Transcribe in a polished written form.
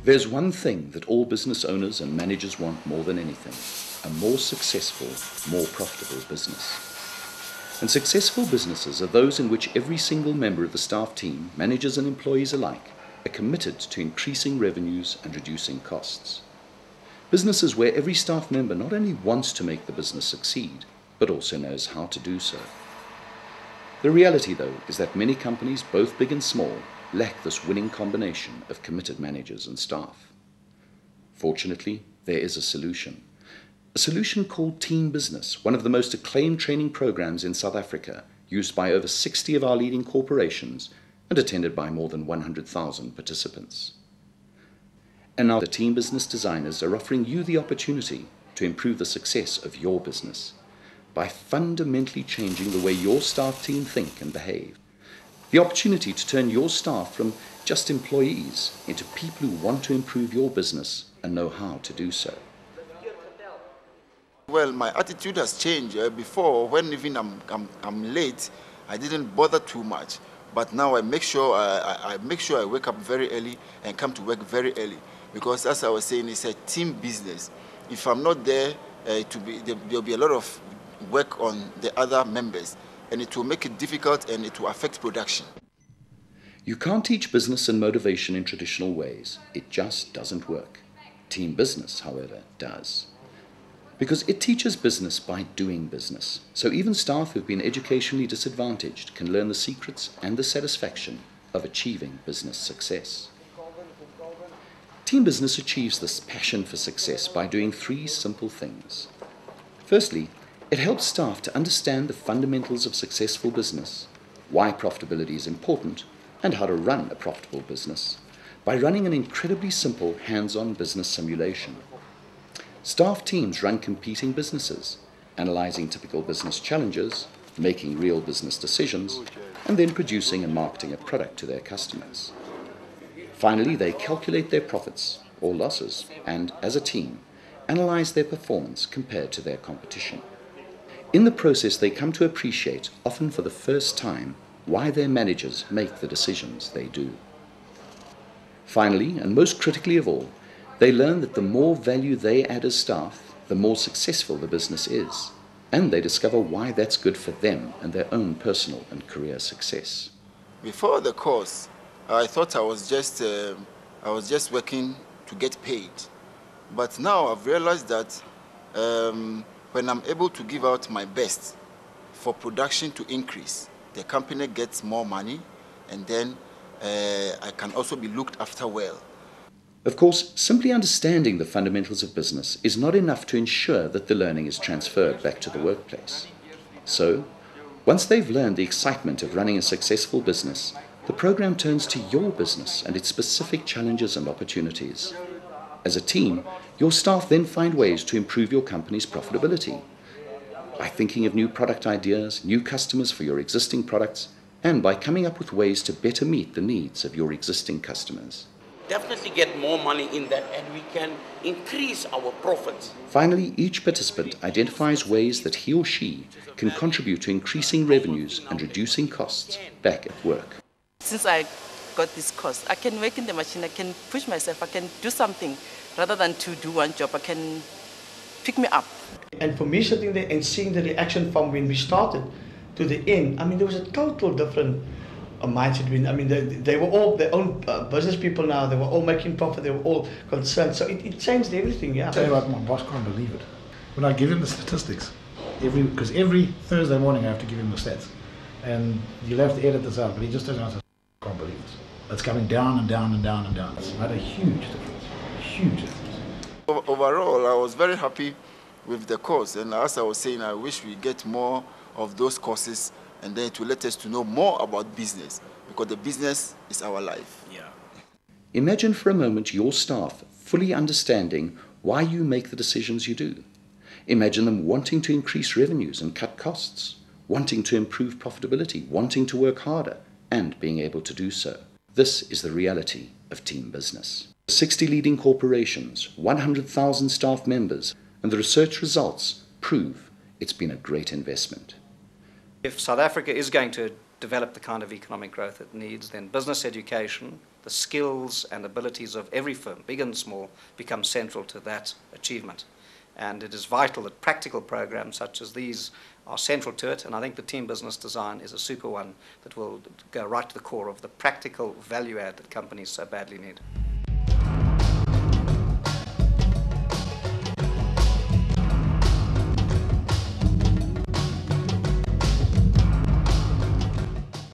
There's one thing that all business owners and managers want more than anything: a more successful, more profitable business. And successful businesses are those in which every single member of the staff team, managers and employees alike, are committed to increasing revenues and reducing costs. Businesses where every staff member not only wants to make the business succeed, but also knows how to do so. The reality, though, is that many companies, both big and small, lack this winning combination of committed managers and staff. Fortunately, there is a solution. A solution called Team Business, one of the most acclaimed training programs in South Africa, used by over 60 of our leading corporations and attended by more than 100,000 participants. And now the Team Business designers are offering you the opportunity to improve the success of your business by fundamentally changing the way your staff team think and behave. The opportunity to turn your staff from just employees into people who want to improve your business and know how to do so. Well, my attitude has changed. Before, when even I'm late, I didn't bother too much. But now I make sure I wake up very early and come to work very early, because as I was saying, it's a team business. If I'm not there, there'll be a lot of work on the other members, and it will make it difficult and it will affect production. You can't teach business and motivation in traditional ways. It just doesn't work. Team Business, however, does. Because it teaches business by doing business. So even staff who've been educationally disadvantaged can learn the secrets and the satisfaction of achieving business success. Team Business achieves this passion for success by doing three simple things. Firstly, it helps staff to understand the fundamentals of successful business, why profitability is important, and how to run a profitable business by running an incredibly simple hands-on business simulation. Staff teams run competing businesses, analyzing typical business challenges, making real business decisions, and then producing and marketing a product to their customers. Finally, they calculate their profits or losses and, as a team, analyze their performance compared to their competition. In the process, they come to appreciate, often for the first time, why their managers make the decisions they do. Finally, and most critically of all, they learn that the more value they add as staff, the more successful the business is, and they discover why that's good for them and their own personal and career success. Before the course, I thought I was just working to get paid, but now I've realized that when I'm able to give out my best for production to increase, the company gets more money, and then I can also be looked after well. Of course, simply understanding the fundamentals of business is not enough to ensure that the learning is transferred back to the workplace. So, once they've learned the excitement of running a successful business, the program turns to your business and its specific challenges and opportunities. As a team, your staff then find ways to improve your company's profitability by thinking of new product ideas, new customers for your existing products, and by coming up with ways to better meet the needs of your existing customers. Definitely get more money in that, and we can increase our profits. Finally, each participant identifies ways that he or she can contribute to increasing revenues and reducing costs back at work. Since I got this course, I can work in the machine, I can push myself, I can do something. Rather than to do one job, I can pick me up. And for me, sitting there and seeing the reaction from when we started to the end, I mean, there was a total different mindset. I mean, they were all their own business people now. They were all making profit. They were all concerned. So it changed everything. Yeah. I tell you what, my boss can't believe it. When I give him the statistics, because every Thursday morning I have to give him the stats, and you'll have to edit this out. But he just doesn't answer. I can't believe it. It's coming down and down and down and down. It's made a huge difference. A huge difference. Overall, I was very happy with the course, and as I was saying, I wish we get more of those courses, and then to let us to know more about business, because the business is our life. Yeah. Imagine for a moment your staff fully understanding why you make the decisions you do. Imagine them wanting to increase revenues and cut costs, wanting to improve profitability, wanting to work harder, and being able to do so. This is the reality of Team Business. 60 leading corporations, 100,000 staff members, and the research results prove it's been a great investment. If South Africa is going to develop the kind of economic growth it needs, then business education, the skills and abilities of every firm, big and small, become central to that achievement. And it is vital that practical programs such as these are central to it, and I think the team business design is a super one that will go right to the core of the practical value add that companies so badly need.